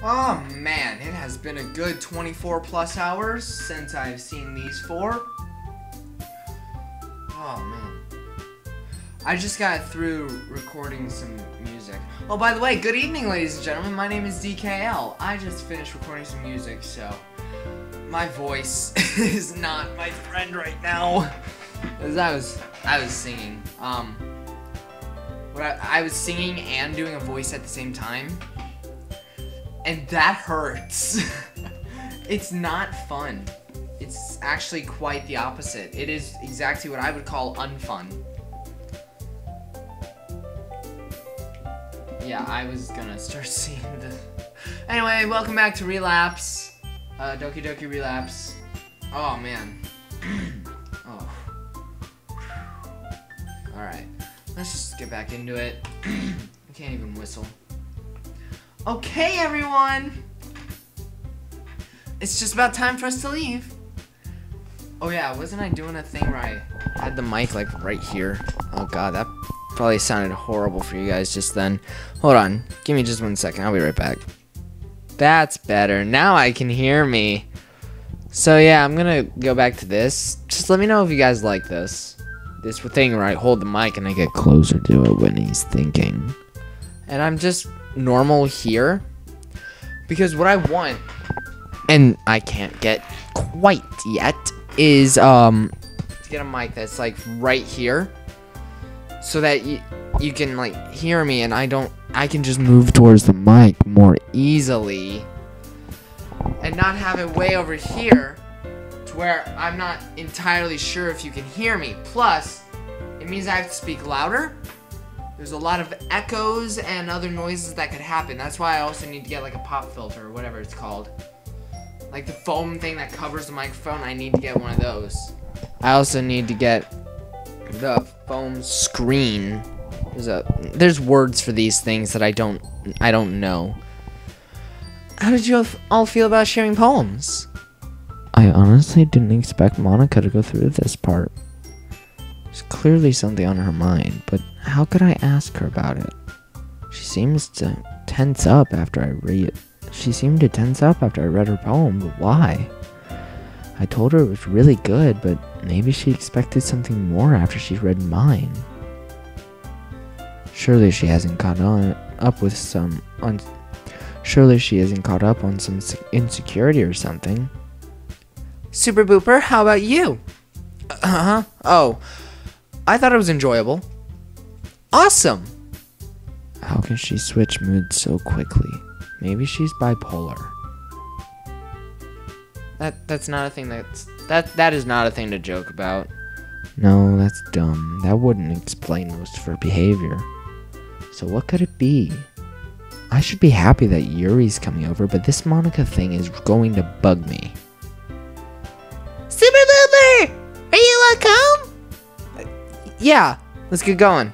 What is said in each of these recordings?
Oh man, it has been a good 24 plus hours since I've seen these four. Oh man. I just got through recording some music. Oh, by the way, good evening, ladies and gentlemen. My name is DKL. I just finished recording some music, so my voice is not my friend right now. As I was singing. I was singing and doing a voice at the same time. And that hurts. It's not fun. It's actually quite the opposite. It is exactly what I would call unfun. Yeah, I was gonna start seeing the... Anyway, welcome back to Relapse. Doki Doki Relapse. Oh, man. Oh. Alright. Let's just get back into it. I can't even whistle. Okay, everyone! It's just about time for us to leave. Oh yeah, wasn't I doing a thing where I had the mic like right here? Oh god, that probably sounded horrible for you guys just then. Hold on, give me just 1 second, I'll be right back. That's better, now I can hear me. So yeah, I'm gonna go back to this. Just let me know if you guys like this. This thing where I hold the mic and I get closer to it when he's thinking. And I'm just normal here. Because what I want, and I can't get quite yet, is to get a mic that's like right here. So that you can like hear me and I can just move towards the mic more easily. And not have it way over here to where I'm not entirely sure if you can hear me. Plus, it means I have to speak louder. There's a lot of echoes and other noises that could happen. That's why I also need to get like a pop filter or whatever it's called. Like the foam thing that covers the microphone, I need to get one of those. I also need to get the foam screen. There's words for these things that I don't know. How did you all feel about sharing poems? I honestly didn't expect Monica to go through this part. There's clearly something on her mind, but how could I ask her about it? She seems to tense up after I read it. She seemed to tense up after I read her poem, but why? I told her it was really good, but maybe she expected something more after she read mine. Surely she hasn't caught up on some insecurity or something. SuperBooper, how about you? Oh, I thought it was enjoyable. Awesome. How can she switch moods so quickly? Maybe she's bipolar. That's not a thing that is not a thing to joke about. No, that's dumb. That wouldn't explain most of her behavior. So what could it be? I should be happy that Yuri's coming over, but this Monica thing is going to bug me. SuperBooper! Are you at home? Yeah, let's get going.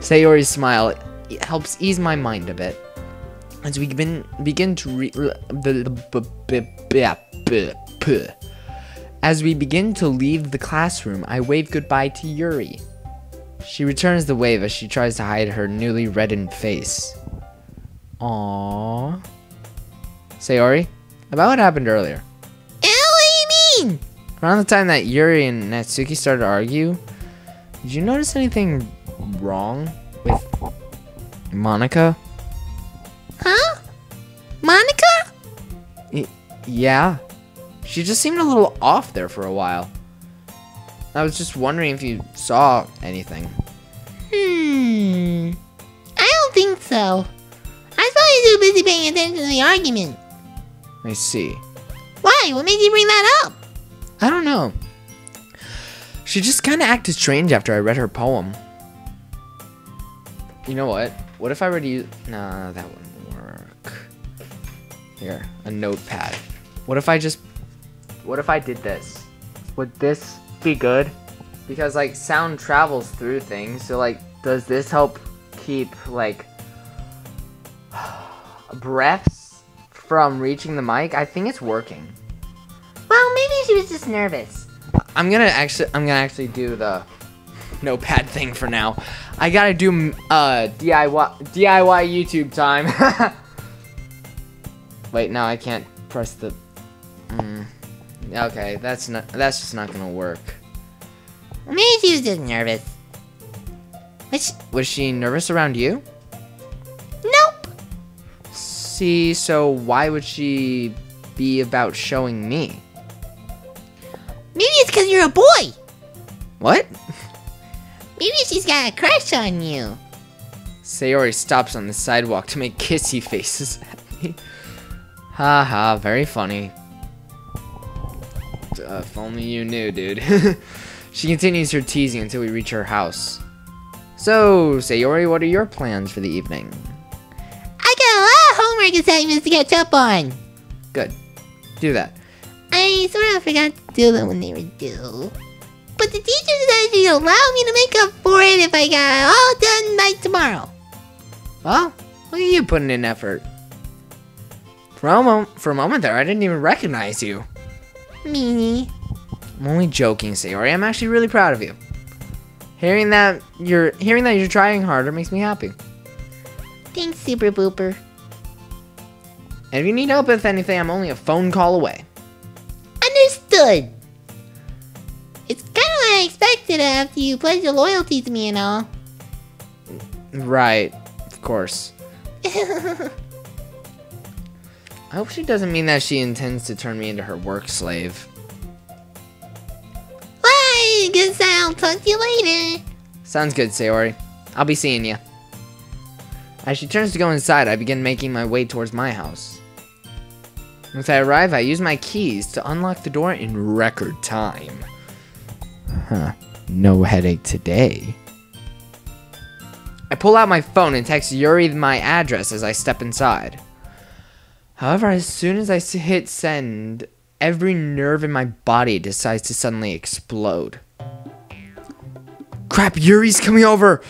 Sayori's smile helps ease my mind a bit. As we begin to leave the classroom, I wave goodbye to Yuri. She returns the wave as she tries to hide her newly reddened face. Aww. Sayori, about what happened earlier? What do you mean? Around the time that Yuri and Natsuki started to argue, did you notice anything wrong with Monica? Huh? Monica? Yeah. She just seemed a little off there for a while. I was just wondering if you saw anything. I don't think so. I thought you were too busy paying attention to the argument. I see. Why? What made you bring that up? I don't know. She just kind of acted strange after I read her poem. You know what? What if I were to use... Nah, that wouldn't work. Here, a notepad. What if I did this? Would this be good? Because, like, sound travels through things. So, like, does this help keep, like, breaths from reaching the mic? I think it's working. Well, maybe she was just nervous. I'm gonna actually do the notepad thing for now. I gotta do DIY YouTube time. Wait, no, I can't press the. Okay, that's just not gonna work. Maybe she was just nervous. Was she nervous around you? Nope. See, so why would she be about showing me? Maybe it's because you're a boy. What? Maybe she's got a crush on you. Sayori stops on the sidewalk to make kissy faces at me. Haha, very funny. If only you knew, dude. She continues her teasing until we reach her house. So, Sayori, what are your plans for the evening? I got a lot of homework assignments to catch up on. Good. Do that. I sort of forgot to do them when they were due. But the teacher said she'd allow me to make up for it if I got it all done by tomorrow. Well, look at you putting in effort. For a moment there, I didn't even recognize you. Meanie. I'm only joking, Sayori. I'm actually really proud of you. Hearing that you're trying harder makes me happy. Thanks, SuperBooper. And if you need help with anything, I'm only a phone call away. Understood. It's kind of what I expected after you pledged your loyalty to me and all. Right, of course. I hope she doesn't mean that she intends to turn me into her work slave. Bye, guess I'll talk to you later. Sounds good, Sayori. I'll be seeing you. As she turns to go inside, I begin making my way towards my house. Once I arrive, I use my keys to unlock the door in record time. Huh. No headache today. I pull out my phone and text Yuri my address as I step inside. However, as soon as I hit send, every nerve in my body decides to suddenly explode. Crap, Yuri's coming over!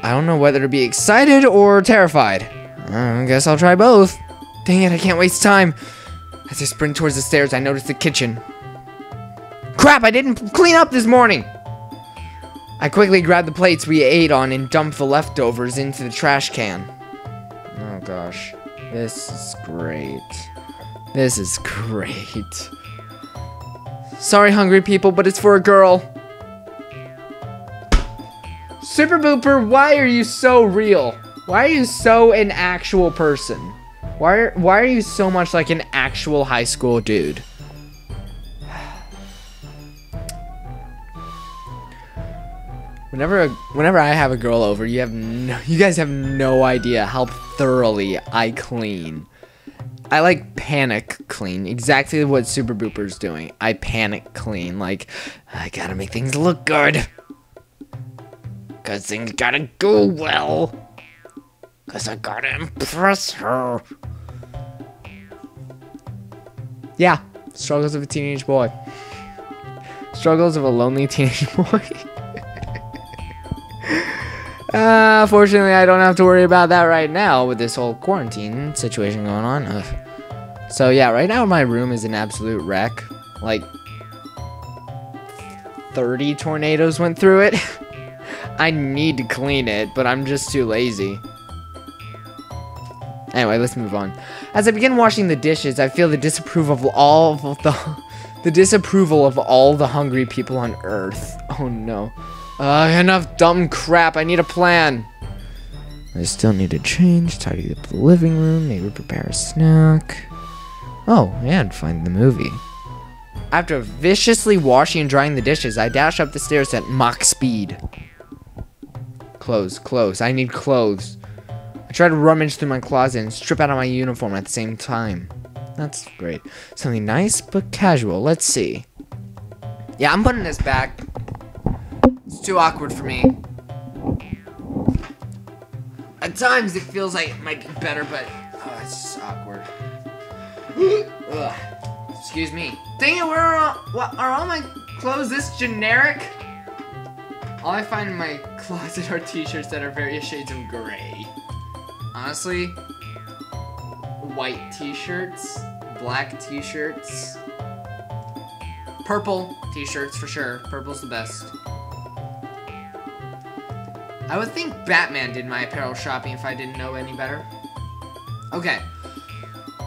I don't know whether to be excited or terrified. I guess I'll try both. Dang it, I can't waste time. As I sprint towards the stairs, I notice the kitchen. Crap, I didn't clean up this morning! I quickly grab the plates we ate on and dump the leftovers into the trash can. Oh gosh, this is great. This is great. Sorry, hungry people, but it's for a girl. SuperBooper, why are you so real? Why are you so an actual person? Why are you so much like an actual high school dude? Whenever I have a girl over, you guys have no idea how thoroughly I clean. I like panic clean, exactly what SuperBooper's doing. I panic clean, like I gotta make things look good. Cause things gotta go well. Cause I gotta impress her. Yeah, struggles of a teenage boy. Struggles of a lonely teenage boy. Fortunately, I don't have to worry about that right now with this whole quarantine situation going on. Ugh. So yeah, right now my room is an absolute wreck. Like 30 tornadoes went through it. I need to clean it, but I'm just too lazy. Anyway, let's move on. As I begin washing the dishes, I feel the disapproval of all the hungry people on Earth. Oh no. Enough dumb crap. I need a plan. I still need to change, tidy up the living room, maybe prepare a snack. Oh, and find the movie. After viciously washing and drying the dishes, I dash up the stairs at Mach speed. Clothes. I need clothes. I try to rummage through my closet and strip out of my uniform at the same time. That's great. Something nice but casual. Let's see. Yeah, I'm putting this back. It's too awkward for me. At times it feels like it might be better, but it's just awkward. Ugh. Excuse me. Dang it, are all my clothes this generic? All I find in my closet are t-shirts that are various shades of gray. Honestly, white t-shirts, black t-shirts, purple t-shirts for sure. Purple's the best. I would think Batman did my apparel shopping if I didn't know any better. Okay.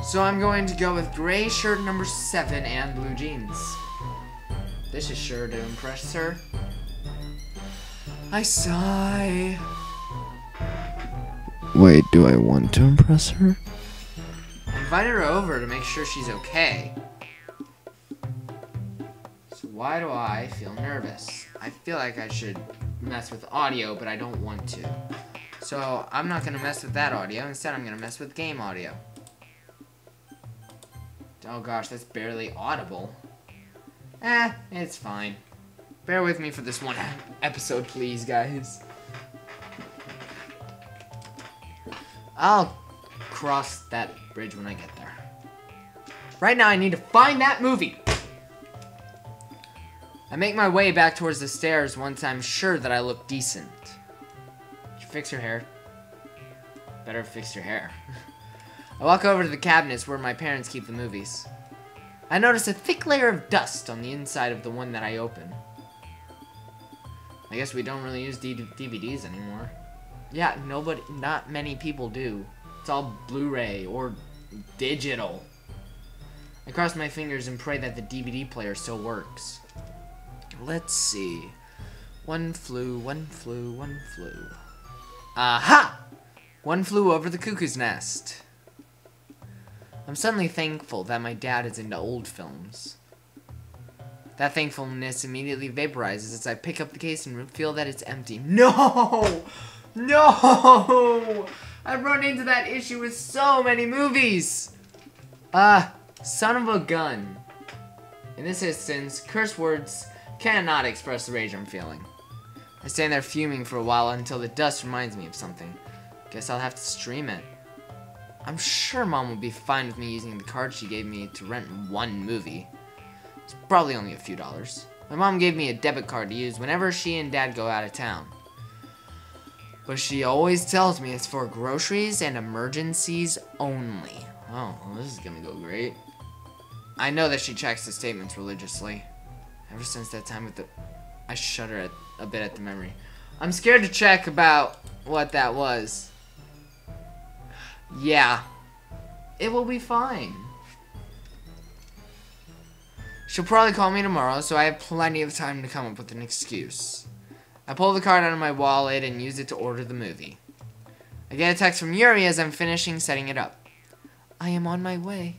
So I'm going to go with gray shirt number 7 and blue jeans. This is sure to impress her. I sigh. Wait, do I want to impress her? I invited her over to make sure she's okay. So why do I feel nervous? I feel like I should mess with audio, but I don't want to. So I'm not going to mess with that audio. Instead, I'm going to mess with game audio. Oh gosh, that's barely audible. It's fine. Bear with me for this one episode, please, guys. I'll cross that bridge when I get there. Right now, I need to find that movie. I make my way back towards the stairs once I'm sure that I look decent. Did you fix your hair? Better fix your hair. I walk over to the cabinets where my parents keep the movies. I notice a thick layer of dust on the inside of the one that I open. I guess we don't really use DVDs anymore. Yeah, not many people do. It's all Blu-ray or digital. I cross my fingers and pray that the DVD player still works. Let's see. One flew, one flew, one flew. Aha! One flew over the cuckoo's nest. I'm suddenly thankful that my dad is into old films. That thankfulness immediately vaporizes as I pick up the case and feel that it's empty. No! No! I've run into that issue with so many movies! Son of a gun. In this instance, curse words cannot express the rage I'm feeling. I stand there fuming for a while until the dust reminds me of something. Guess I'll have to stream it. I'm sure Mom will be fine with me using the card she gave me to rent one movie. It's probably only a few dollars. My mom gave me a debit card to use whenever she and Dad go out of town. But she always tells me it's for groceries and emergencies only. Oh, well, this is gonna go great. I know that she checks the statements religiously. Ever since that time with the... I shudder a bit at the memory. I'm scared to check about what that was. Yeah. It will be fine. She'll probably call me tomorrow, so I have plenty of time to come up with an excuse. I pull the card out of my wallet and use it to order the movie. I get a text from Yuri as I'm finishing setting it up. I am on my way.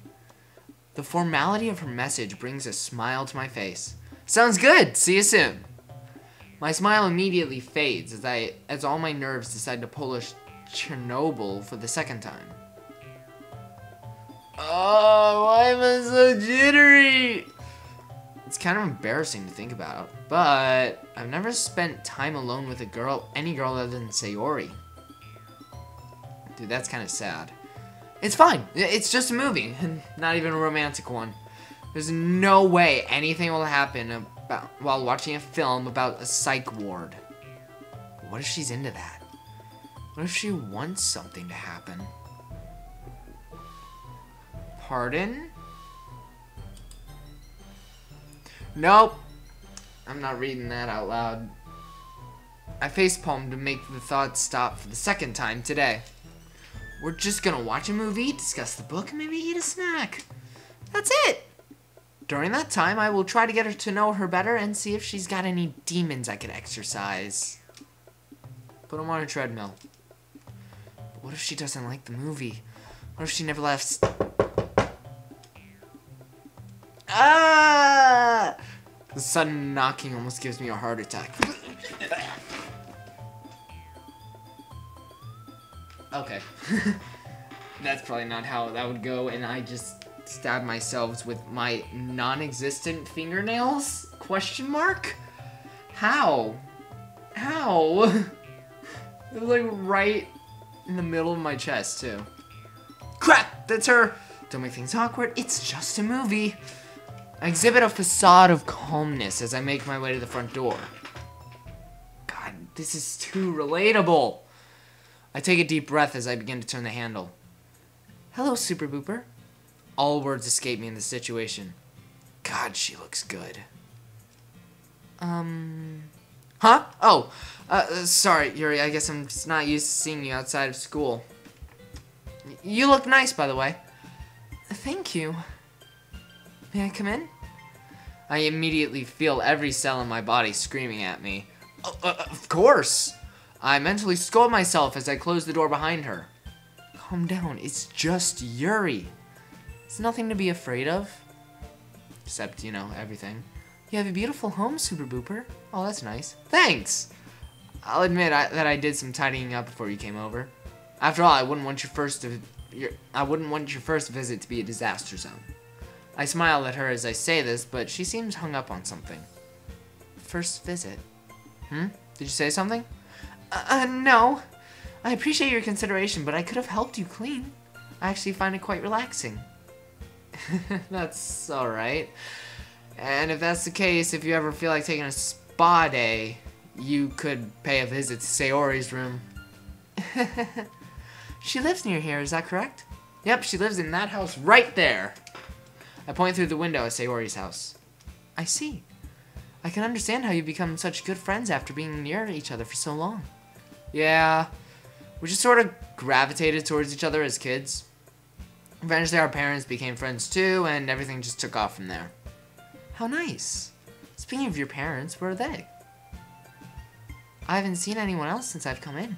The formality of her message brings a smile to my face. Sounds good. See you soon. My smile immediately fades as all my nerves decide to pull a Chernobyl for the second time. Oh, why am I so jittery? It's kind of embarrassing to think about, but I've never spent time alone with any girl other than Sayori. Dude, that's kind of sad. It's fine. It's just a movie, and not even a romantic one. There's no way anything will happen while watching a film about a psych ward. What if she's into that? What if she wants something to happen? Pardon? Nope. I'm not reading that out loud. I facepalmed to make the thoughts stop for the second time today. We're just gonna watch a movie, discuss the book, and maybe eat a snack. That's it. During that time, I will try to get her to know her better and see if she's got any demons I could exercise. Put them on a treadmill. But what if she doesn't like the movie? What if she never left? Ah! The sudden knocking almost gives me a heart attack. Okay. That's probably not how that would go, and I just stabbed myself with my non-existent fingernails? Question mark? How? How? It was like right in the middle of my chest, too. Crap! That's her! Don't make things awkward. It's just a movie. I exhibit a facade of calmness as I make my way to the front door. God, this is too relatable. I take a deep breath as I begin to turn the handle. Hello, SuperBooper. All words escape me in this situation. God, she looks good. Huh? Oh, sorry, Yuri. I guess I'm just not used to seeing you outside of school. You look nice, by the way. Thank you. May I come in? I immediately feel every cell in my body screaming at me. Of course! I mentally scold myself as I close the door behind her. Calm down, it's just Yuri. It's nothing to be afraid of. Except, you know, everything. You have a beautiful home, SuperBooper. Oh, that's nice. Thanks! I'll admit that I did some tidying up before you came over. After all, I wouldn't want your first visit to be a disaster zone. I smile at her as I say this, but she seems hung up on something. First visit? Did you say something? No. I appreciate your consideration, but I could have helped you clean. I actually find it quite relaxing. That's alright. And if that's the case, if you ever feel like taking a spa day, you could pay a visit to Sayori's room. She lives near here, is that correct? Yep, she lives in that house right there. I point through the window at Sayori's house. I see. I can understand how you've become such good friends after being near each other for so long. Yeah, we just sort of gravitated towards each other as kids. Eventually our parents became friends too, and everything just took off from there. How nice. Speaking of your parents, where are they? I haven't seen anyone else since I've come in.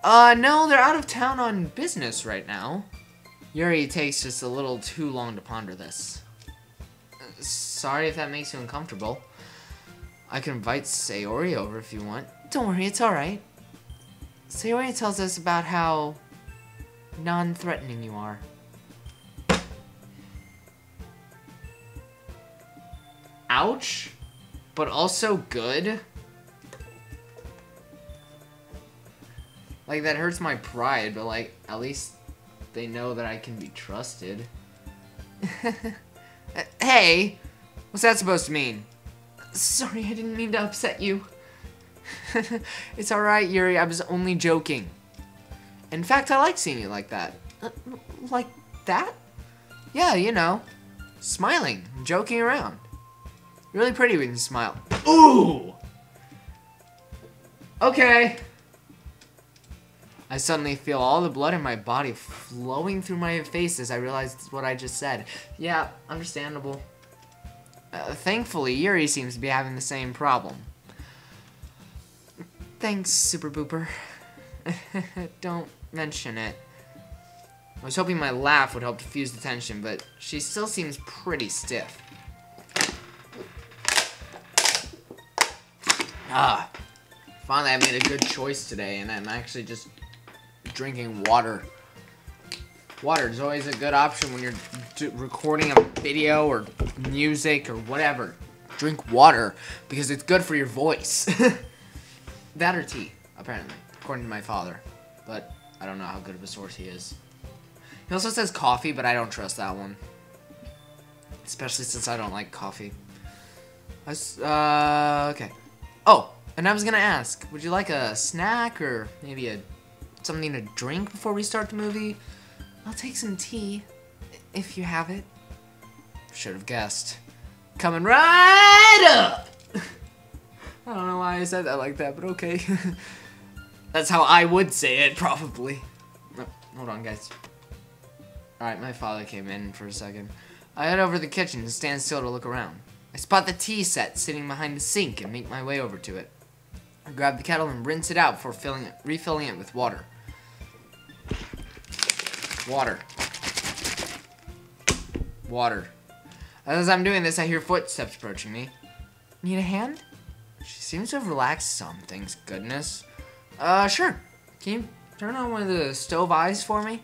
No, they're out of town on business right now. Yuri takes just a little too long to ponder this. Sorry if that makes you uncomfortable. I can invite Sayori over if you want. Don't worry, it's alright. Sayori tells us about how non-threatening you are. Ouch, but also good. Like, that hurts my pride, but like, at least they know that I can be trusted. Hey, what's that supposed to mean? Sorry, I didn't mean to upset you. It's alright, Yuri, I was only joking. In fact, I like seeing you like that. Like that? Yeah, you know, smiling, joking around. You're really pretty when you smile. Ooh! Okay. I suddenly feel all the blood in my body flowing through my face as I realize what I just said. Yeah, understandable. Thankfully, Yuri seems to be having the same problem. Thanks, SuperBooper. Don't mention it. I was hoping my laugh would help diffuse the tension, but she still seems pretty stiff. Finally I made a good choice today, and I'm actually just drinking water. Water is always a good option when you're recording a video or music or whatever. Drink water because it's good for your voice. That or tea, apparently, according to my father. But I don't know how good of a source he is. He also says coffee, but I don't trust that one. Especially since I don't like coffee. Okay. Oh, and I was gonna ask, would you like a snack or maybe something to drink before we start the movie? I'll take some tea, if you have it. Should have guessed. Coming right up! I don't know why I said that like that, but okay. That's how I would say it, probably. Oh, hold on, guys. Alright, my father came in for a second. I head over to the kitchen and stand still to look around. I spot the tea set sitting behind the sink and make my way over to it. I grab the kettle and rinse it out before refilling it with water. Water. Water. As I'm doing this, I hear footsteps approaching me. Need a hand? She seems to have relaxed some, thanks goodness. Sure. Can you turn on one of the stove eyes for me?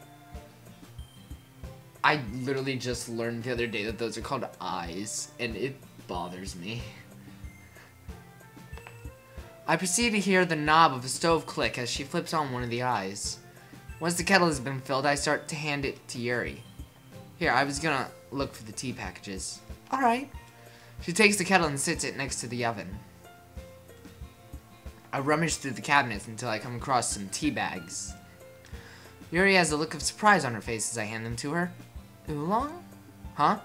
I literally just learned the other day that those are called eyes, and it bothers me. I proceed to hear the knob of the stove click as she flips on one of the eyes. Once the kettle has been filled, I start to hand it to Yuri. Here, I was gonna look for the tea packages. Alright. She takes the kettle and sits it next to the oven. I rummage through the cabinets until I come across some tea bags. Yuri has a look of surprise on her face as I hand them to her. Oolong? Huh?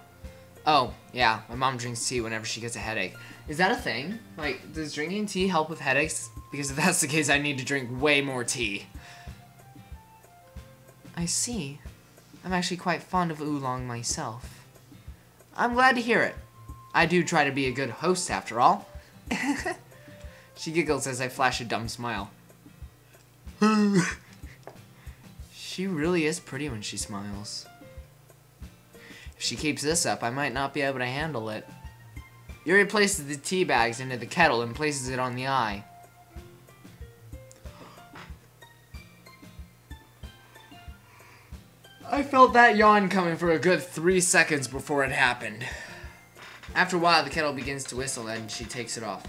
Oh, yeah, my mom drinks tea whenever she gets a headache. Is that a thing? Like, does drinking tea help with headaches? Because if that's the case, I need to drink way more tea. I see. I'm actually quite fond of oolong myself. I'm glad to hear it. I do try to be a good host after all. She giggles as I flash a dumb smile. She really is pretty when she smiles. If she keeps this up, I might not be able to handle it. Yuri places the tea bags into the kettle and places it on the eye. I felt that yawn coming for a good 3 seconds before it happened. After a while, the kettle begins to whistle and she takes it off.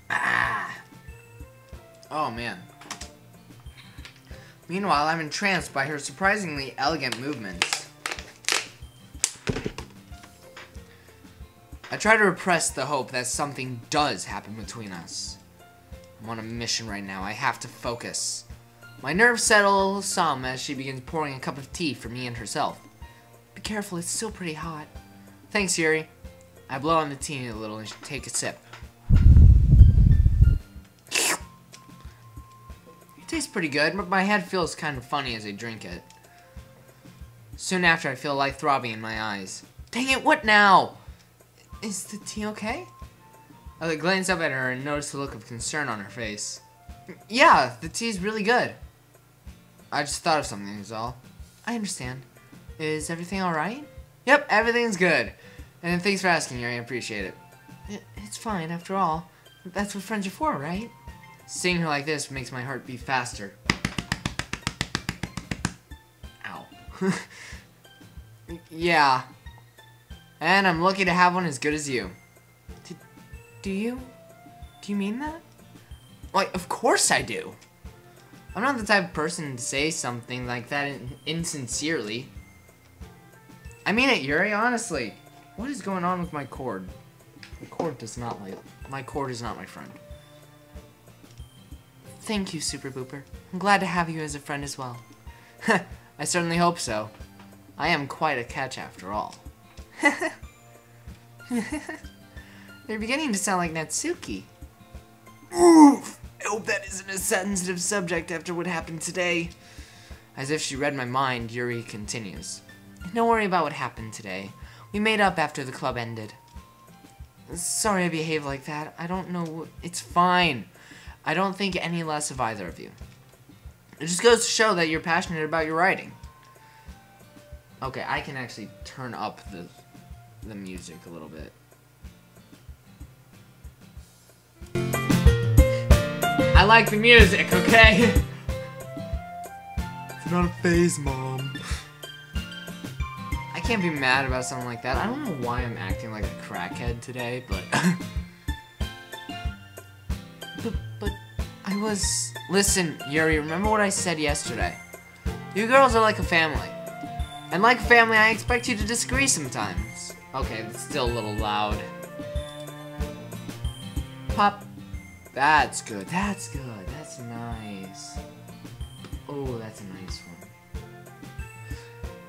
Ah. Oh, man. Meanwhile, I'm entranced by her surprisingly elegant movements. I try to repress the hope that something does happen between us. I'm on a mission right now. I have to focus. My nerves settle some as she begins pouring a cup of tea for me and herself. Be careful, it's still pretty hot. Thanks, Yuri. I blow on the tea a little and take a sip. It tastes pretty good, but my head feels kind of funny as I drink it. Soon after, I feel light throbbing in my eyes. Dang it, what now? Is the tea okay? I glance up at her and notice the look of concern on her face. Yeah, the tea's really good. I just thought of something is all. I understand. Is everything alright? Yep, everything's good. And thanks for asking, Yuri. I appreciate it. It's fine, after all. That's what friends are for, right? Seeing her like this makes my heart beat faster. Ow. Yeah. And I'm lucky to have one as good as you. Do you? Do you mean that? Why, of course I do. I'm not the type of person to say something like that insincerely. I mean it, Yuri, honestly. What is going on with my cord? My cord is not my friend. Thank you, SuperBooper. I'm glad to have you as a friend as well. I certainly hope so. I am quite a catch after all. They're beginning to sound like Natsuki. Oof! I hope that isn't a sensitive subject after what happened today. As if she read my mind, Yuri continues. Don't worry about what happened today. We made up after the club ended. Sorry I behaved like that. I don't know. It's fine. I don't think any less of either of you. It just goes to show that you're passionate about your writing. Okay, I can actually turn up the music a little bit. I like the music, okay? It's not a phase, Mom. I can't be mad about something like that. I don't know why I'm acting like a crackhead today, but... but I was... Listen, Yuri, remember what I said yesterday? You girls are like a family. And like a family, I expect you to disagree sometimes. Okay, it's still a little loud. Pop. That's good. That's good. That's nice. Oh, that's a nice one.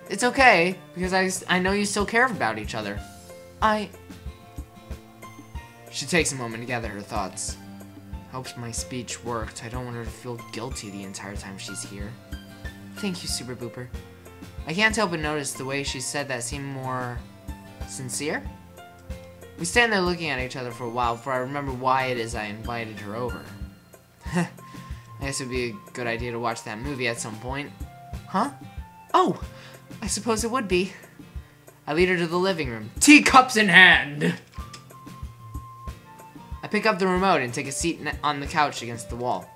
It's okay, because I know you still care about each other. She takes a moment to gather her thoughts. Hopes my speech worked. I don't want her to feel guilty the entire time she's here. Thank you, SuperBooper. I can't help but notice the way she said that seemed more... sincere? We stand there looking at each other for a while before I remember why it is I invited her over. I guess it would be a good idea to watch that movie at some point. Huh? Oh! I suppose it would be. I lead her to the living room, teacups in hand! I pick up the remote and take a seat on the couch against the wall.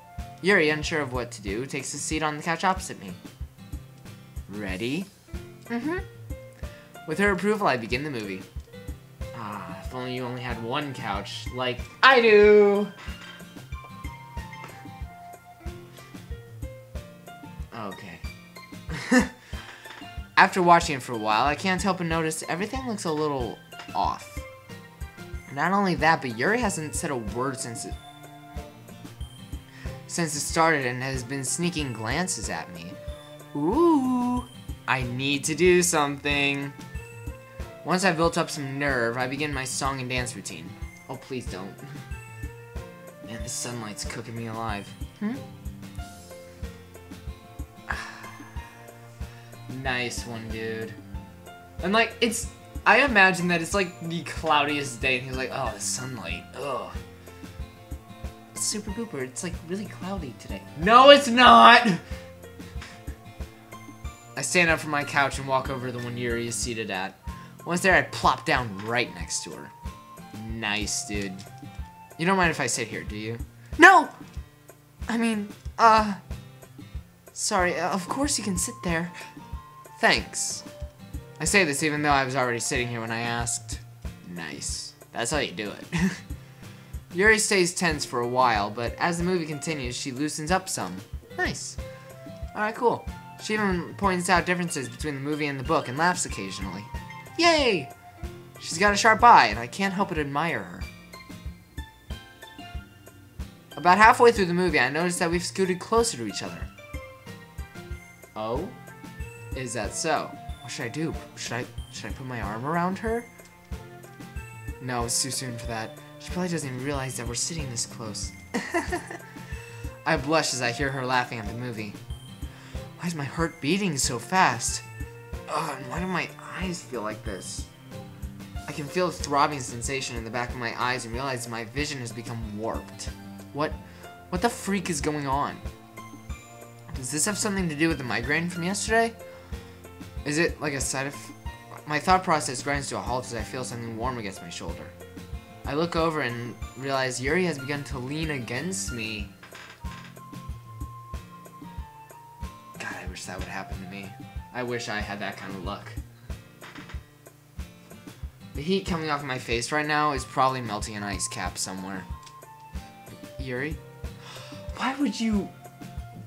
Yuri, unsure of what to do, takes a seat on the couch opposite me. Ready? Mm-hmm. With her approval, I begin the movie. Ah, if only you only had one couch, like I do! Okay. After watching it for a while, I can't help but notice everything looks a little off. Not only that, but Yuri hasn't said a word since it started and has been sneaking glances at me. Ooh. I need to do something. Once I've built up some nerve, I begin my song and dance routine. Oh, please don't. Man, the sunlight's cooking me alive. Nice one, dude. And like, I imagine that it's like the cloudiest day, and he's like, oh, the sunlight, ugh. It's SuperBooper, it's like really cloudy today. No, it's not! I stand up from my couch and walk over to the one Yuri is seated at. Once there, I plop down right next to her. Nice, dude. You don't mind if I sit here, do you? No! I mean, sorry, of course you can sit there. Thanks. I say this even though I was already sitting here when I asked. Nice. That's how you do it. Yuri stays tense for a while, but as the movie continues, she loosens up some. Nice. Alright, cool. She even points out differences between the movie and the book and laughs occasionally. Yay! She's got a sharp eye, and I can't help but admire her. About halfway through the movie, I noticed that we've scooted closer to each other. Oh? Is that so? What should I do? Should I put my arm around her? No, it's too soon for that. She probably doesn't even realize that we're sitting this close. I blush as I hear her laughing at the movie. Why is my heart beating so fast? Ugh, and why do my eyes feel like this? I can feel a throbbing sensation in the back of my eyes and realize my vision has become warped. What the freak is going on? Does this have something to do with the migraine from yesterday? Is it like a side effect? My thought process grinds to a halt as I feel something warm against my shoulder. I look over and realize Yuri has begun to lean against me. God, I wish that would happen to me. I wish I had that kind of luck. The heat coming off my face right now is probably melting an ice cap somewhere. Yuri? Why would you...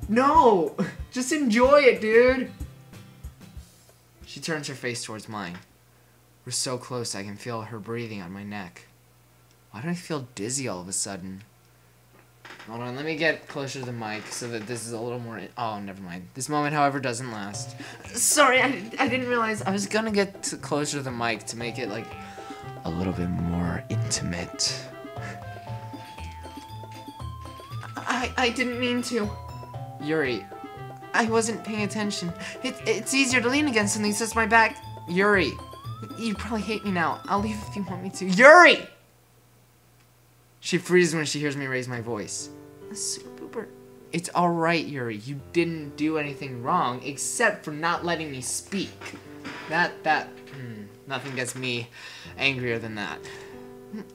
No! Just enjoy it, dude! She turns her face towards mine. We're so close I can feel her breathing on my neck. Why do I feel dizzy all of a sudden? Hold on, let me get closer to the mic so that this is a little more... Oh, never mind. This moment, however, doesn't last. Sorry, I didn't realize I was gonna get closer to the mic to make it, like, a little bit more intimate. I didn't mean to. Yuri, I wasn't paying attention. It's easier to lean against something since my back... Yuri, you probably hate me now. I'll leave if you want me to. Yuri! She freezes when she hears me raise my voice. SuperBooper. It's alright, Yuri. You didn't do anything wrong, except for not letting me speak. Nothing gets me angrier than that.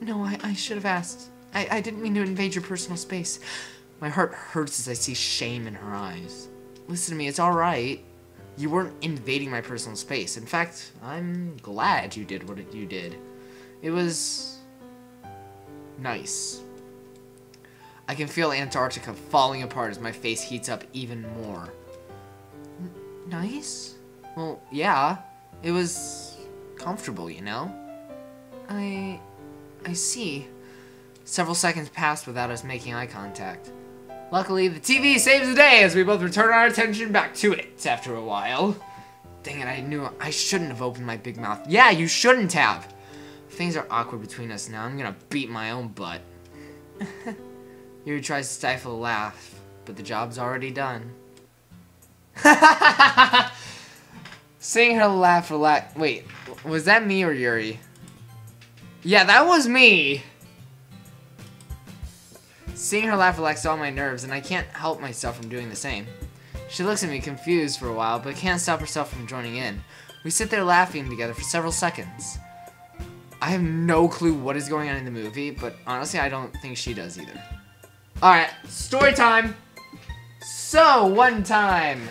No, I should have asked. I didn't mean to invade your personal space. My heart hurts as I see shame in her eyes. Listen to me, it's alright. You weren't invading my personal space. In fact, I'm glad you did what you did. It was... nice. I can feel Antarctica falling apart as my face heats up even more. Nice? Well, yeah. It was comfortable, you know? I see. Several seconds passed without us making eye contact. Luckily, the TV saves the day as we both return our attention back to it after a while. Dang it, I knew I shouldn't have opened my big mouth. Yeah, you shouldn't have! Things are awkward between us now. I'm gonna beat my own butt. Yuri tries to stifle a laugh, but the job's already done. Seeing her laugh wait, was that me or Yuri? Yeah, that was me! Seeing her laugh relaxed all my nerves, and I can't help myself from doing the same. She looks at me confused for a while, but can't stop herself from joining in. We sit there laughing together for several seconds. I have no clue what is going on in the movie, but honestly, I don't think she does either. Alright, story time! So, one time,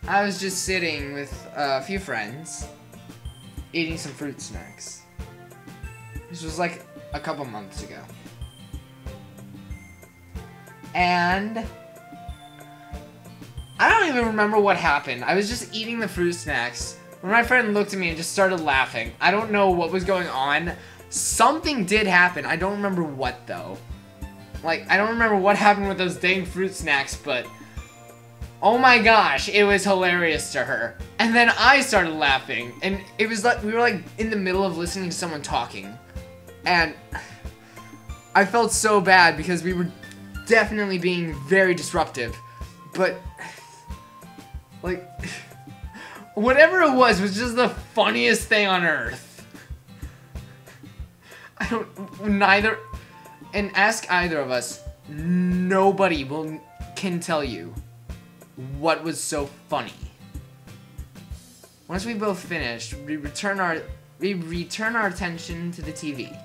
I was just sitting with a few friends, eating some fruit snacks. This was like a couple months ago. And I don't even remember what happened. I was just eating the fruit snacks when my friend looked at me and just started laughing. I don't know what was going on. Something did happen. I don't remember what, though. Like, I don't remember what happened with those dang fruit snacks, but Oh my gosh, it was hilarious to her. And then I started laughing, and it was like we were like in the middle of listening to someone talking. And I felt so bad because we were definitely being very disruptive. But like whatever it was just the funniest thing on earth. And ask either of us, nobody can tell you what was so funny. Once we both finished, we return our attention to the TV.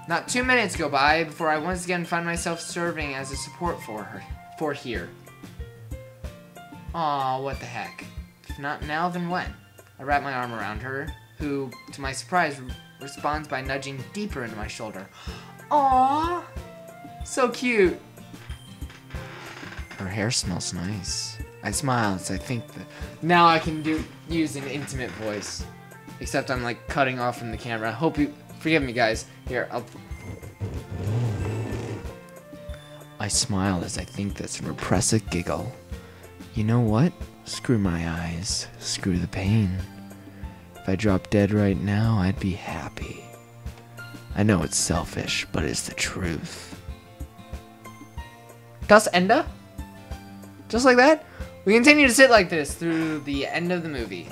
Not 2 minutes go by before I once again find myself serving as a support for here. Aw, what the heck. If not now, then when? I wrap my arm around her, who, to my surprise, responds by nudging deeper into my shoulder. Aww, so cute. Her hair smells nice. I smile as I think that now I can use an intimate voice. Except I'm like cutting off from the camera. I hope you forgive me, guys. Here, I smile as I think this and repress a giggle. You know what? Screw my eyes. Screw the pain. If I drop dead right now, I'd be happy. I know it's selfish, but it's the truth. Das Ende? Just like that? We continue to sit like this through the end of the movie.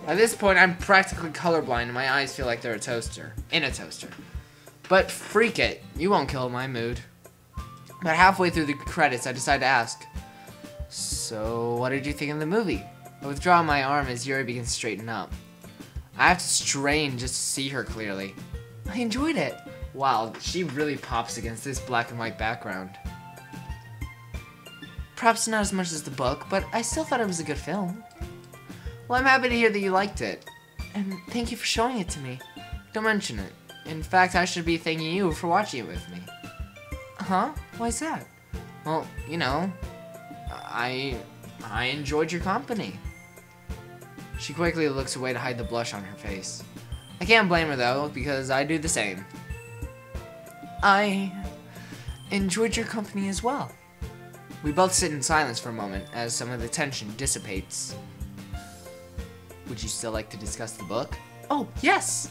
At this point, I'm practically colorblind and my eyes feel like they're in a toaster. But freak it, you won't kill my mood. About halfway through the credits, I decide to ask, so what did you think of the movie? I withdraw my arm as Yuri begins to straighten up. I have to strain just to see her clearly. I enjoyed it. Wow, she really pops against this black and white background. Perhaps not as much as the book, but I still thought it was a good film. Well, I'm happy to hear that you liked it. And thank you for showing it to me. Don't mention it. In fact, I should be thanking you for watching it with me. Huh? Why's that? Well, you know, I enjoyed your company. She quickly looks away to hide the blush on her face. I can't blame her though, because I do the same. I enjoyed your company as well. We both sit in silence for a moment as some of the tension dissipates. Would you still like to discuss the book? Oh, yes!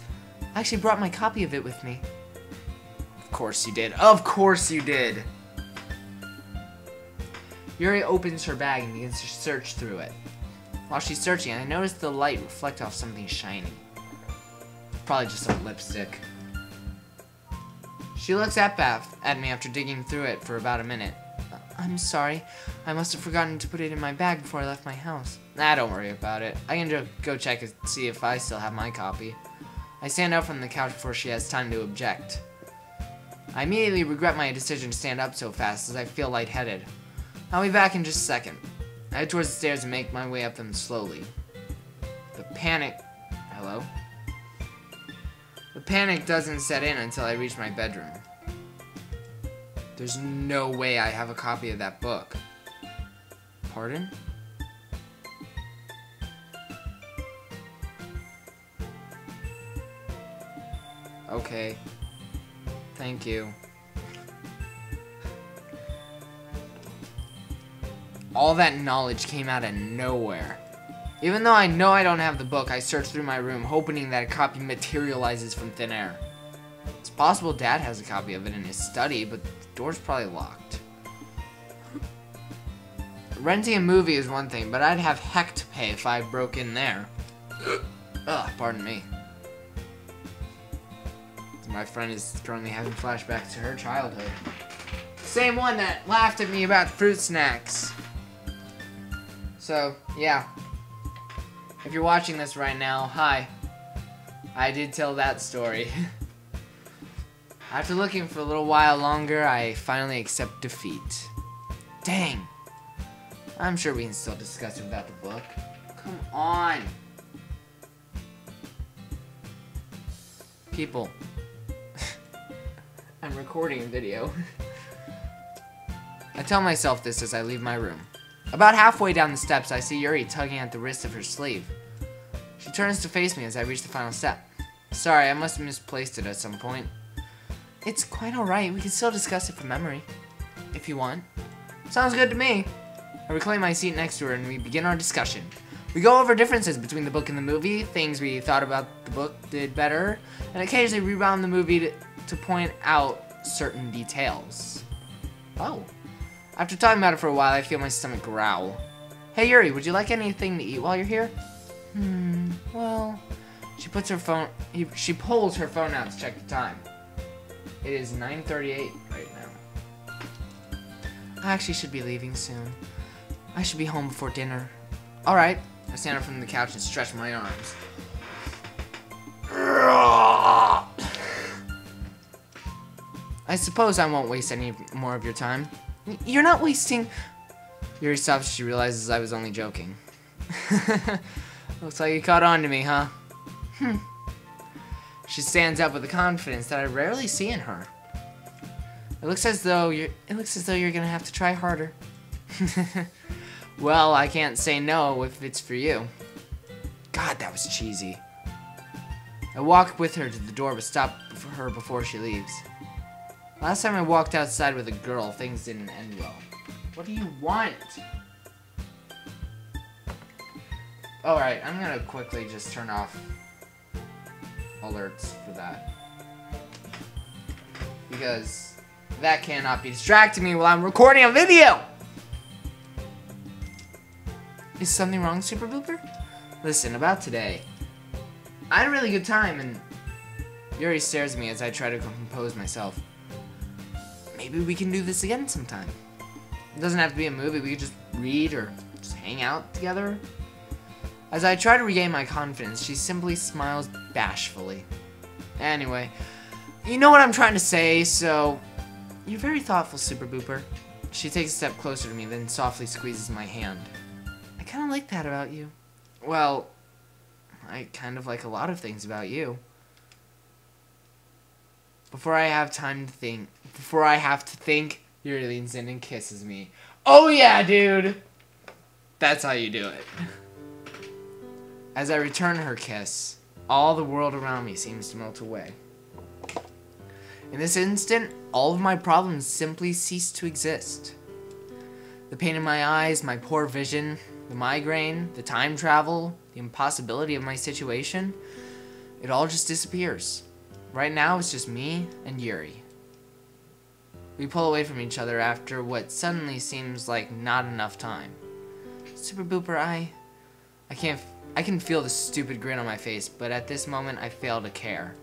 I actually brought my copy of it with me. Of course you did. Of course you did! Yuri opens her bag and begins to search through it. While she's searching, I notice the light reflect off something shiny. Probably just some lipstick. She looks at me after digging through it for about a minute. I'm sorry. I must have forgotten to put it in my bag before I left my house. Nah, don't worry about it. I can go check and see if I still have my copy. I stand up from the couch before she has time to object. I immediately regret my decision to stand up so fast as I feel lightheaded. I'll be back in just a second. I head towards the stairs and make my way up them slowly. Hello? The panic doesn't set in until I reach my bedroom. There's no way I have a copy of that book. Pardon? Okay. Thank you. All that knowledge came out of nowhere. Even though I know I don't have the book, I search through my room, hoping that a copy materializes from thin air. It's possible Dad has a copy of it in his study, but the door's probably locked. Renting a movie is one thing, but I'd have heck to pay if I broke in there. Ugh, pardon me. My friend is currently having flashbacks to her childhood. Same one that laughed at me about fruit snacks. So, yeah. If you're watching this right now, hi. I did tell that story. After looking for a little while longer, I finally accept defeat. Dang. I'm sure we can still discuss it without the book. Come on. People. I'm recording a video. I tell myself this as I leave my room. About halfway down the steps, I see Yuri tugging at the wrist of her sleeve. She turns to face me as I reach the final step. Sorry, I must have misplaced it at some point. It's quite alright. We can still discuss it from memory. If you want. Sounds good to me. I reclaim my seat next to her and we begin our discussion. We go over differences between the book and the movie, things we thought about the book did better, and occasionally rewound the movie to point out certain details. Oh. After talking about it for a while, I feel my stomach growl. Hey Yuri, would you like anything to eat while you're here? Well... She pulls her phone out to check the time. It is 9:38 right now. I actually should be leaving soon. I should be home before dinner. Alright. I stand up from the couch and stretch my arms. I suppose I won't waste any more of your time. You're not wasting... Yuri stops as she realizes I was only joking. Looks like you caught on to me, huh? She stands up with a confidence that I rarely see in her. It looks as though you're gonna have to try harder. Well, I can't say no if it's for you. God, that was cheesy. I walk with her to the door but stop for her before she leaves. Last time I walked outside with a girl, things didn't end well. What do you want? Alright, I'm gonna quickly just turn off alerts for that. Because that cannot be distracting me while I'm recording a video! Is something wrong, SuperBooper? Listen, about today. I had a really good time and Yuri stares at me as I try to compose myself. Maybe we can do this again sometime. It doesn't have to be a movie, we could just read or just hang out together. As I try to regain my confidence, she simply smiles bashfully. Anyway, you know what I'm trying to say, so... You're very thoughtful, SuperBooper. She takes a step closer to me, then softly squeezes my hand. I kind of like that about you. Well, I kind of like a lot of things about you. Before I have to think, Yuri leans in and kisses me. Oh yeah, dude! That's how you do it. As I return her kiss, all the world around me seems to melt away. In this instant, all of my problems simply cease to exist. The pain in my eyes, my poor vision, the migraine, the time travel, the impossibility of my situation, it all just disappears. Right now, it's just me and Yuri. We pull away from each other after what suddenly seems like not enough time. SuperBooper, I can feel the stupid grin on my face, but at this moment, I fail to care.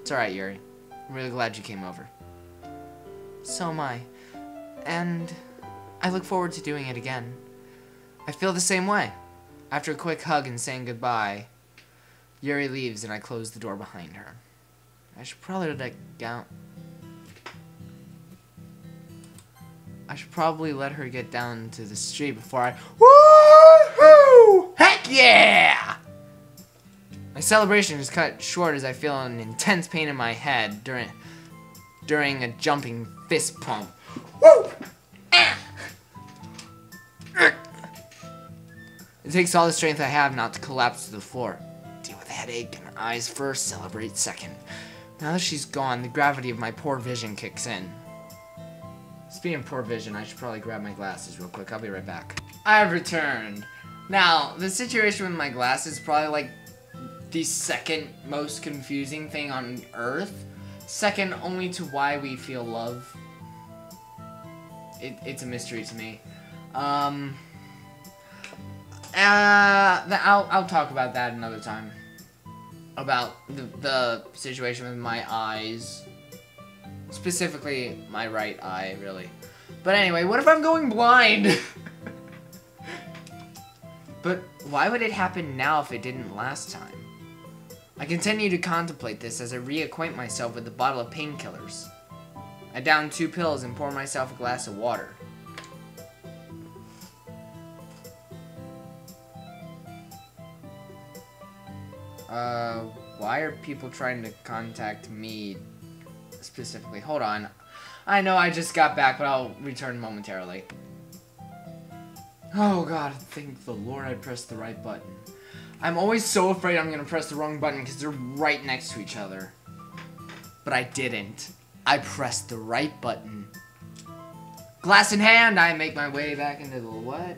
It's alright, Yuri. I'm really glad you came over. So am I. And I look forward to doing it again. I feel the same way. After a quick hug and saying goodbye, Yuri leaves and I close the door behind her. I should probably let her get down to the street before I... Woohoo! Heck yeah! My celebration is cut short as I feel an intense pain in my head during a jumping fist pump. Woo! It takes all the strength I have not to collapse to the floor. Deal with headache and eyes first, celebrate second. Now that she's gone, the gravity of my poor vision kicks in. Speaking of poor vision, I should probably grab my glasses real quick. I'll be right back. I have returned. Now, the situation with my glasses is probably like the second most confusing thing on Earth. Second only to why we feel love. It's a mystery to me. I'll talk about that another time. About the situation with my eyes. Specifically, my right eye, really. But anyway, what if I'm going blind? But why would it happen now if it didn't last time? I continue to contemplate this as I reacquaint myself with the bottle of painkillers. I down 2 pills and pour myself a glass of water. Why are people trying to contact me specifically? Hold on. I know I just got back, but I'll return momentarily. Oh god, thank the Lord I pressed the right button. I'm always so afraid I'm gonna press the wrong button because they're right next to each other. But I didn't. I press the right button. Glass in hand, I make my way back into the what?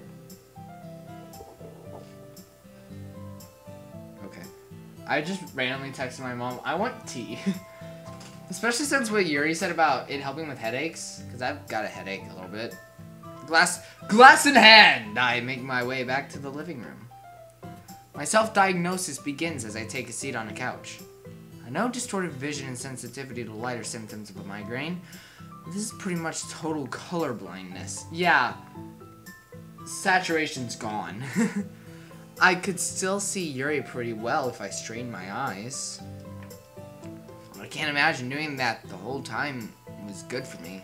Okay. I just randomly texted my mom, I want tea. Especially since what Yuri said about it helping with headaches. Because I've got a headache a little bit. Glass in hand, I make my way back to the living room. My self-diagnosis begins as I take a seat on a couch. I know distorted vision and sensitivity to light are symptoms of a migraine. But this is pretty much total color blindness. Yeah, saturation's gone. I could still see Yuri pretty well if I strained my eyes. I can't imagine doing that the whole time was good for me.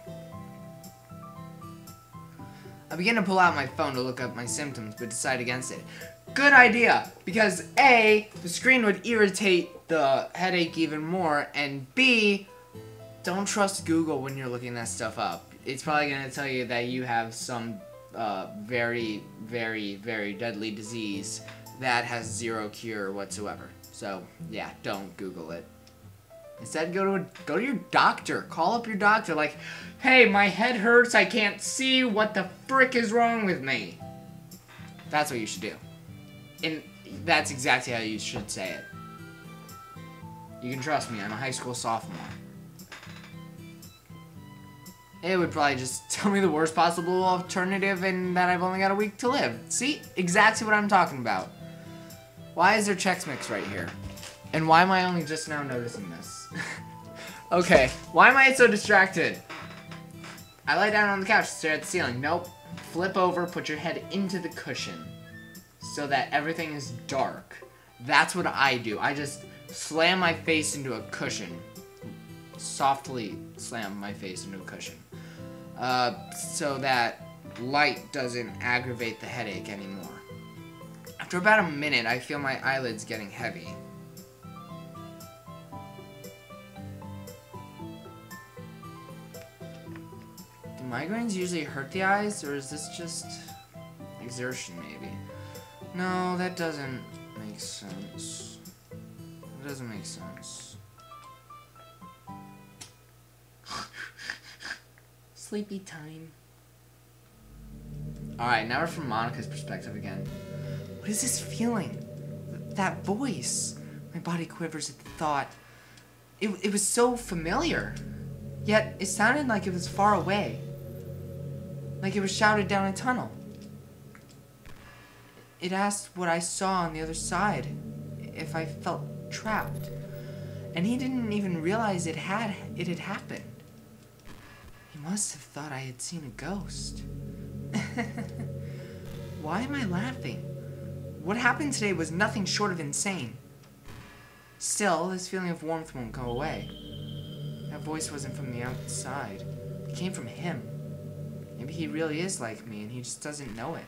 I begin to pull out my phone to look up my symptoms, but decide against it. Good idea, because A, the screen would irritate the headache even more, and B, don't trust Google when you're looking that stuff up. It's probably going to tell you that you have some very, very, very deadly disease that has zero cure whatsoever. So, yeah, don't Google it. Instead, go to your doctor. Call up your doctor like, hey, my head hurts, I can't see, what the frick is wrong with me? That's what you should do. And that's exactly how you should say it. You can trust me, I'm a high school sophomore. It would probably just tell me the worst possible alternative and that I've only got a week to live. See? Exactly what I'm talking about. Why is there Chex Mix right here? And why am I only just now noticing this? Okay, why am I so distracted? I lie down on the couch to stare at the ceiling. Nope. Flip over, put your head into the cushion so that everything is dark. That's what I do. I just slam my face into a cushion. Softly slam my face into a cushion. So that light doesn't aggravate the headache anymore. After about a minute, I feel my eyelids getting heavy. Do migraines usually hurt the eyes, or is this just exertion maybe? No, that doesn't make sense. It doesn't make sense. Sleepy time. Alright, now we're from Monica's perspective again. What is this feeling? That voice. My body quivers at the thought. It was so familiar. Yet, it sounded like it was far away. Like it was shouted down a tunnel. It asked what I saw on the other side. If I felt trapped. And he didn't even realize it had happened. He must have thought I had seen a ghost. Why am I laughing? What happened today was nothing short of insane. Still, this feeling of warmth won't go away. That voice wasn't from the outside. It came from him. Maybe he really is like me and he just doesn't know it.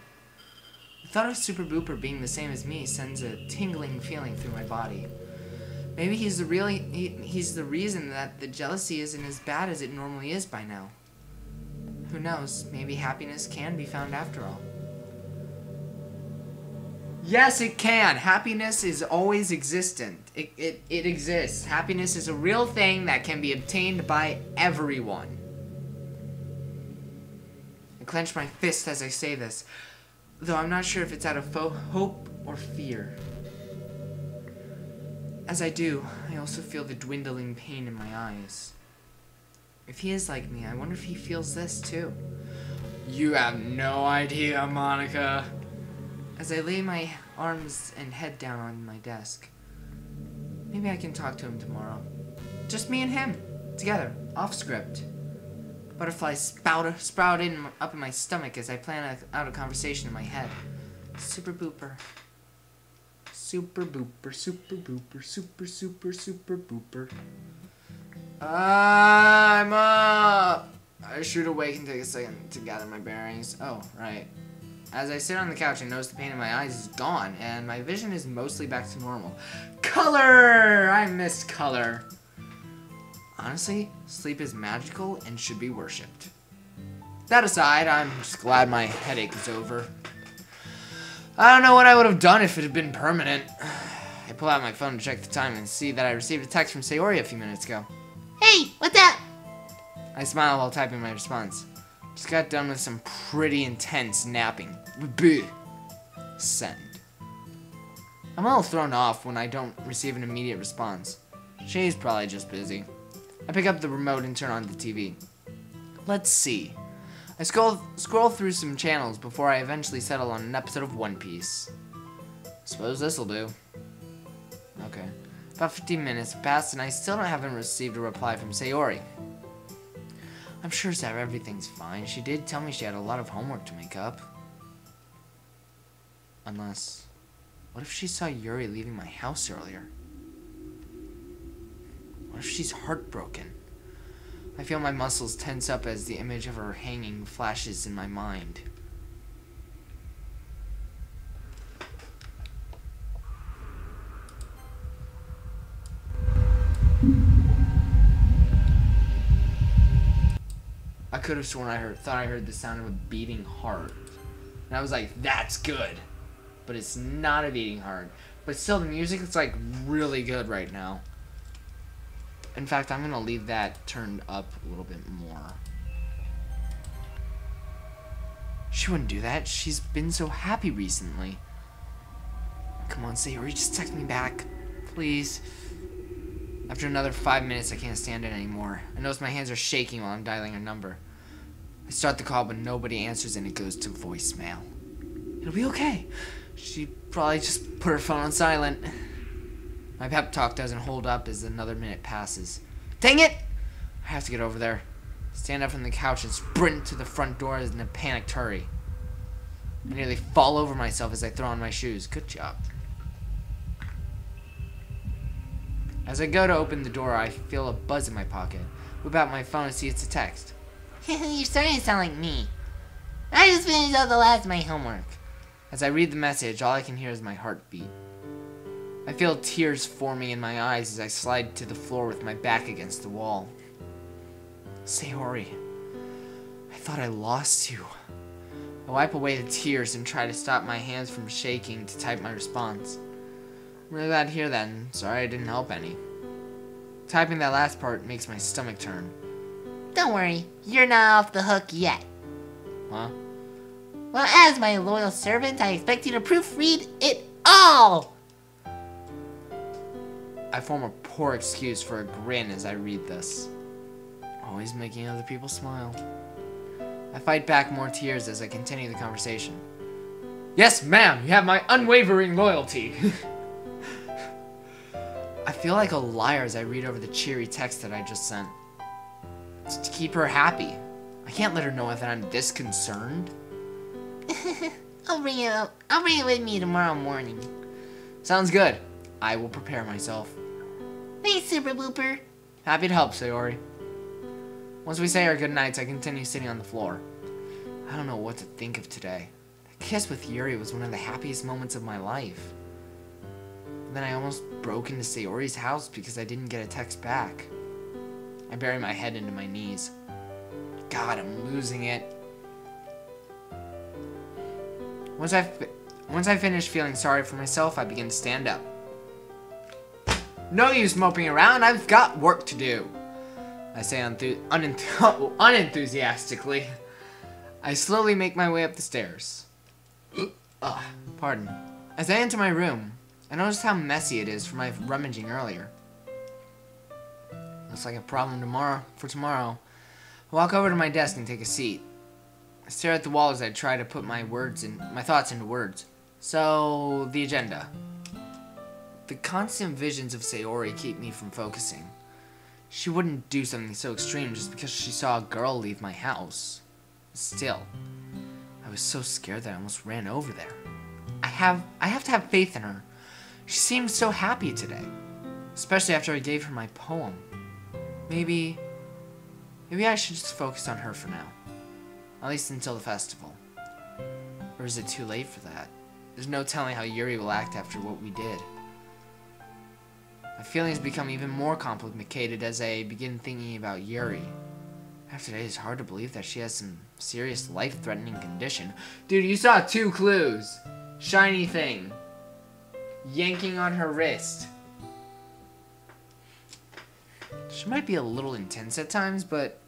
The thought of SuperBooper being the same as me sends a tingling feeling through my body. Maybe he's the reason that the jealousy isn't as bad as it normally is by now. Who knows, maybe happiness can be found after all. Yes, it can. Happiness is always existent. It exists. Happiness is a real thing that can be obtained by everyone. I clench my fist as I say this, though I'm not sure if it's out of hope or fear. As I do, I also feel the dwindling pain in my eyes. If he is like me, I wonder if he feels this too. You have no idea, Monica. As I lay my arms and head down on my desk. Maybe I can talk to him tomorrow. Just me and him, together, off script. Butterflies sprout up in my stomach as I plan out a conversation in my head. SuperBooper. SuperBooper, SuperBooper, SuperBooper. I'm up! I should awake and take a second to gather my bearings. Oh, right. As I sit on the couch, I notice the pain in my eyes is gone, and my vision is mostly back to normal. Color! I miss color. Honestly, sleep is magical and should be worshipped. That aside, I'm just glad my headache is over. I don't know what I would have done if it had been permanent. I pull out my phone to check the time and see that I received a text from Sayori a few minutes ago. Hey, what's up? I smile while typing my response. Just got done with some pretty intense napping. Bleh. Send. I'm a little thrown off when I don't receive an immediate response. She's probably just busy. I pick up the remote and turn on the TV. Let's see. I scroll through some channels before I eventually settle on an episode of One Piece. Suppose this'll do. Okay. About 15 minutes have passed and I still haven't received a reply from Sayori. I'm sure that everything's fine. She did tell me she had a lot of homework to make up. Unless... what if she saw Yuri leaving my house earlier? What if she's heartbroken? I feel my muscles tense up as the image of her hanging flashes in my mind. I could have sworn thought I heard the sound of a beating heart. And I was like, that's good. But it's not a beating heart. But still, the music is like really good right now. In fact, I'm gonna leave that turned up a little bit more. She wouldn't do that. She's been so happy recently. Come on, Sayori, just text me back. Please. After another 5 minutes, I can't stand it anymore. I notice my hands are shaking while I'm dialing her number. I start the call, but nobody answers and it goes to voicemail. It'll be okay. She probably just put her phone on silent. My pep talk doesn't hold up as another minute passes. Dang it! I have to get over there. Stand up from the couch and sprint to the front door in a panicked hurry. I nearly fall over myself as I throw on my shoes. Good job. As I go to open the door, I feel a buzz in my pocket. Whip out my phone and see it's a text. You're starting to sound like me. I just finished out the last of my homework. As I read the message, all I can hear is my heartbeat. I feel tears forming in my eyes as I slide to the floor with my back against the wall. Sayori, I thought I lost you. I wipe away the tears and try to stop my hands from shaking to type my response. I'm really glad to hear that, and sorry I didn't help any. Typing that last part makes my stomach turn. Don't worry, you're not off the hook yet. Huh? Well, as my loyal servant, I expect you to proofread it all! I form a poor excuse for a grin as I read this. Always making other people smile. I fight back more tears as I continue the conversation. Yes, ma'am, you have my unwavering loyalty. I feel like a liar as I read over the cheery text that I just sent. It's to keep her happy. I can't let her know that I'm this concerned. I'll bring it up. I'll bring it with me tomorrow morning. Sounds good. I will prepare myself. Thanks, SuperBooper. Happy to help, Sayori. Once we say our goodnights, I continue sitting on the floor. I don't know what to think of today. That kiss with Yuri was one of the happiest moments of my life. Then I almost broke into Sayori's house because I didn't get a text back. I bury my head into my knees. God, I'm losing it. Once I finish feeling sorry for myself, I begin to stand up. No use moping around, I've got work to do. I say unenthusiastically. I slowly make my way up the stairs. Pardon. As I enter my room, I notice how messy it is from my rummaging earlier. Looks like a problem for tomorrow. I walk over to my desk and take a seat. I stare at the wall as I try to put my thoughts into words. So, the agenda. The constant visions of Sayori keep me from focusing. She wouldn't do something so extreme just because she saw a girl leave my house. Still, I was so scared that I almost ran over there. I have to have faith in her. She seemed so happy today, especially after I gave her my poem. Maybe I should just focus on her for now. At least until the festival. Or is it too late for that? There's no telling how Yuri will act after what we did. My feelings become even more complicated as I begin thinking about Yuri. After today, it's hard to believe that she has some serious life-threatening condition. Dude, you saw 2 clues. Shiny thing. Yanking on her wrist. She might be a little intense at times, but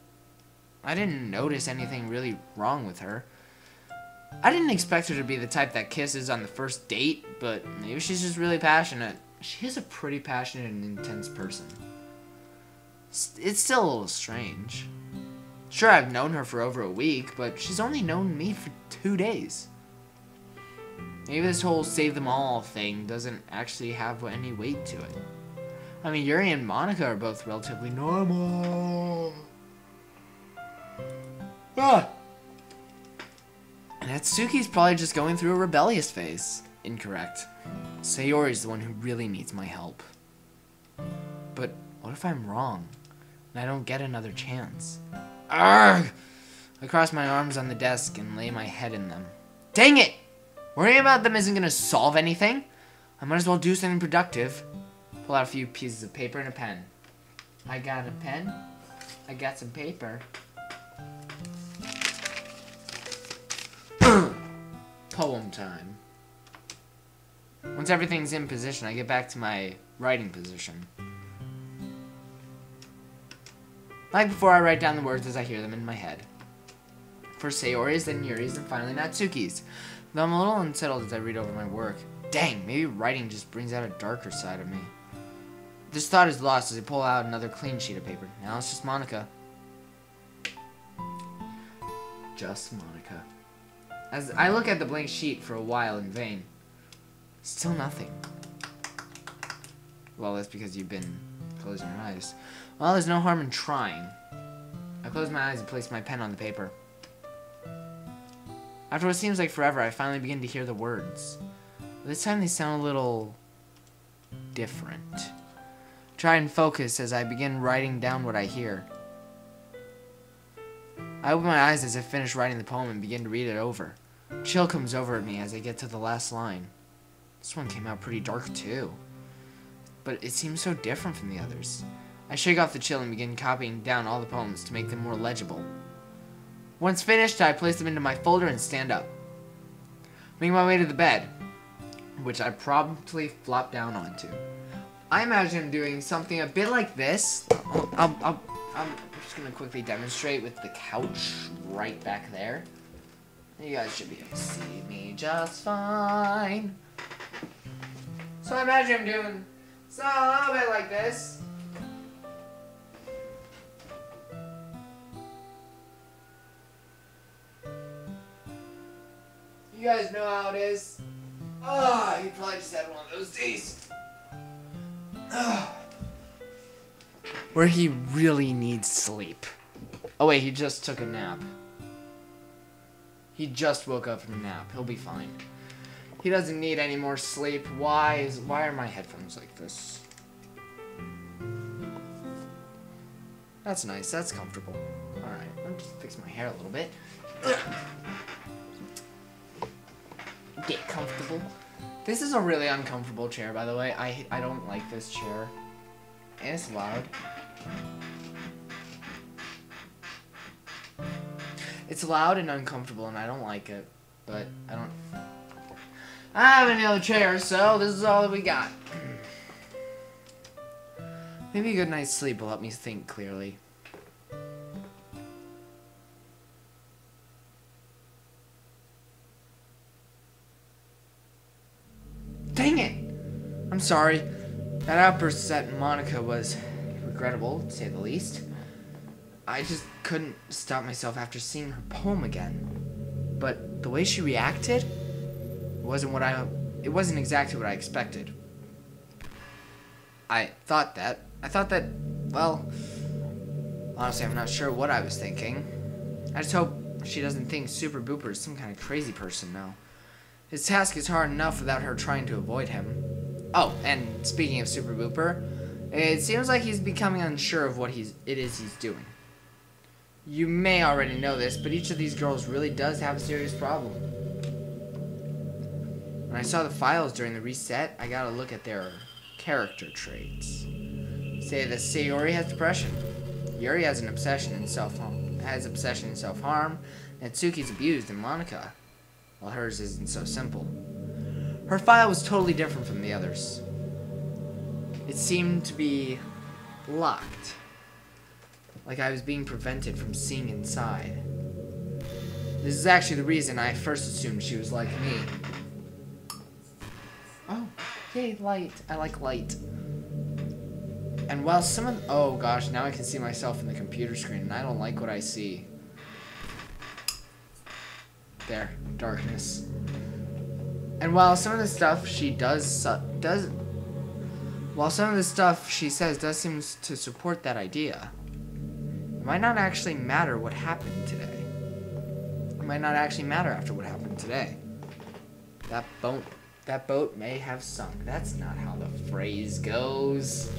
I didn't notice anything really wrong with her. I didn't expect her to be the type that kisses on the first date, but maybe she's just really passionate. She is a pretty passionate and intense person. It's still a little strange. Sure, I've known her for over a week, but she's only known me for 2 days. Maybe this whole save them all thing doesn't actually have any weight to it. I mean, Yuri and Monica are both relatively normal. Ah! And Natsuki's probably just going through a rebellious phase. Incorrect. Sayori's the one who really needs my help. But what if I'm wrong, and I don't get another chance? Arrgh! I cross my arms on the desk and lay my head in them. Dang it! Worrying about them isn't gonna solve anything. I might as well do something productive. Pull out a few pieces of paper and a pen. I got a pen. I got some paper. Poem time. Once everything's in position, I get back to my writing position. Like before, I write down the words as I hear them in my head. First Sayori's, then Yuri's, and finally Natsuki's. Though I'm a little unsettled as I read over my work. Dang, maybe writing just brings out a darker side of me. This thought is lost as I pull out another clean sheet of paper. Now it's just Monica. Just Monica. As I look at the blank sheet for a while in vain. Still nothing. Well, that's because you've been closing your eyes. Well, there's no harm in trying. I close my eyes and place my pen on the paper. After what seems like forever, I finally begin to hear the words. This time they sound a little different. Try and focus as I begin writing down what I hear. I open my eyes as I finish writing the poem and begin to read it over. Chill comes over at me as I get to the last line. This one came out pretty dark too. But it seems so different from the others. I shake off the chill and begin copying down all the poems to make them more legible. Once finished, I place them into my folder and stand up. Make my way to the bed, which I promptly flop down onto. I imagine doing something a bit like this. I'm just going to quickly demonstrate with the couch right back there. You guys should be able to see me just fine. So I imagine I'm doing something a little bit like this. You guys know how it is. Oh, you probably just had one of those days. Where he really needs sleep. Oh wait, he just took a nap. He just woke up from a nap. He'll be fine. He doesn't need any more sleep. Why are my headphones like this? That's nice. That's comfortable. Alright, I'm just fix my hair a little bit. Get comfortable. This is a really uncomfortable chair, by the way. I don't like this chair. And it's loud. It's loud and uncomfortable, and I don't like it. But I have any other chair, so this is all that we got. Maybe a good night's sleep will help me think clearly. Dang it! I'm sorry. That outburst at Monica was regrettable, to say the least. I just couldn't stop myself after seeing her poem again. But the way she reacted it wasn't exactly what I expected. I thought that, well, honestly, I'm not sure what I was thinking. I just hope she doesn't think SuperBooper is some kind of crazy person now. His task is hard enough without her trying to avoid him. Oh, and speaking of SuperBooper, it seems like he's becoming unsure of what it is he's doing. You may already know this, but each of these girls really does have a serious problem. When I saw the files during the reset, I got a look at their character traits. Say that Sayori has depression, Yuri has an obsession in self-harm, Natsuki's abused, and Monica, well, hers isn't so simple. Her file was totally different from the others. It seemed to be locked. like I was being prevented from seeing inside. This is actually the reason I first assumed she was like me. Oh, yay, light. I like light. And while some of... Oh gosh, now I can see myself in the computer screen, and I don't like what I see. There, darkness. And while some of the stuff she while some of the stuff she says does seem to support that idea, it might not actually matter what happened today. It might not actually matter after what happened today. That boat may have sunk. That's not how the phrase goes.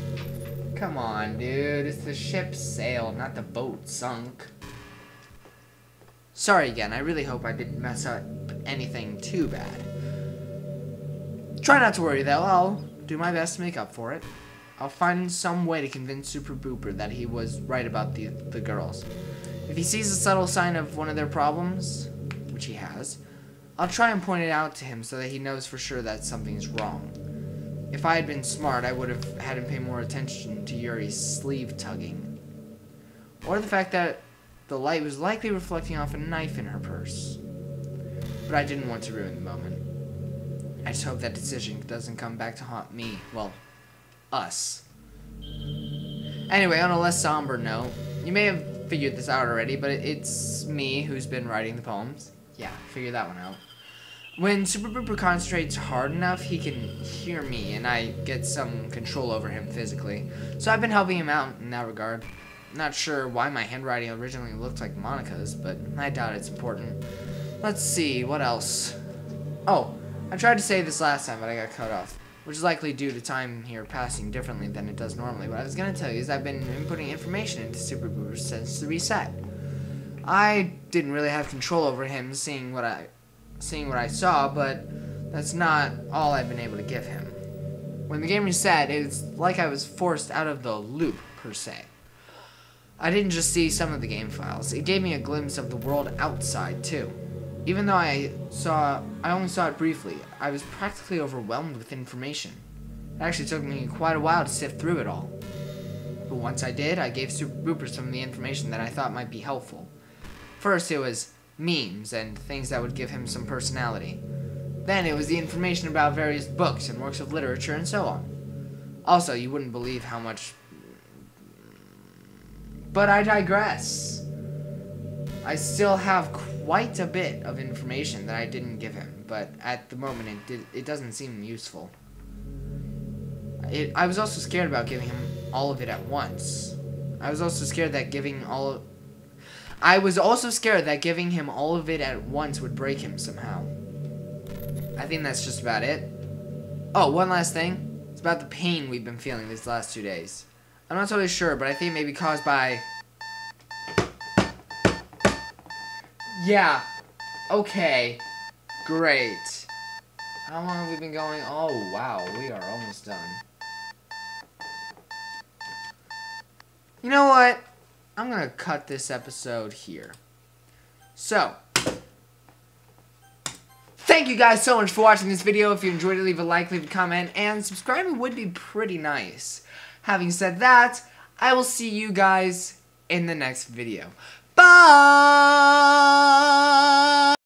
Come on, dude. It's the ship sailed, not the boat sunk. Sorry again. I really hope I didn't mess up anything too bad. Try not to worry, though. I'll do my best to make up for it. I'll find some way to convince SuperBooper that he was right about the girls. If he sees a subtle sign of one of their problems, which he has, I'll try and point it out to him so that he knows for sure that something's wrong. If I had been smart, I would have had him pay more attention to Yuri's sleeve tugging. Or the fact that the light was likely reflecting off a knife in her purse. But I didn't want to ruin the moment. I just hope that decision doesn't come back to haunt me. Well, us. Anyway, on a less somber note, you may have figured this out already, but it's me who's been writing the poems. Yeah, figure that one out. When SuperBooper concentrates hard enough, he can hear me, and I get some control over him physically. So I've been helping him out in that regard. Not sure why my handwriting originally looked like Monica's, but I doubt it's important. Let's see, what else? Oh, I tried to say this last time, but I got cut off, which is likely due to time here passing differently than it does normally. What I was going to tell you is I've been inputting information into SuperBooper since the reset. I didn't really have control over him seeing what I saw, but that's not all I've been able to give him. When the game reset, it's like I was forced out of the loop, per se. I didn't just see some of the game files. It gave me a glimpse of the world outside, too. Even though I only saw it briefly, I was practically overwhelmed with information. It actually took me quite a while to sift through it all. But once I did, I gave SuperBooper some of the information that I thought might be helpful. First, it was memes and things that would give him some personality. Then it was the information about various books and works of literature and so on. Also, you wouldn't believe how much... But I digress. I still have quite a bit of information that I didn't give him, but at the moment it doesn't seem useful. I was also scared about giving him all of it at once. I was also scared that giving him all of it at once would break him somehow. I think that's just about it. Oh, one last thing. It's about the pain we've been feeling these last 2 days. I'm not totally sure, but I think it may be caused by... Yeah. Okay. Great. How long have we been going? Oh, wow. We are almost done. You know what? I'm going to cut this episode here. So, thank you guys so much for watching this video. If you enjoyed it, leave a like, leave a comment, and subscribing would be pretty nice. Having said that, I will see you guys in the next video. Bye!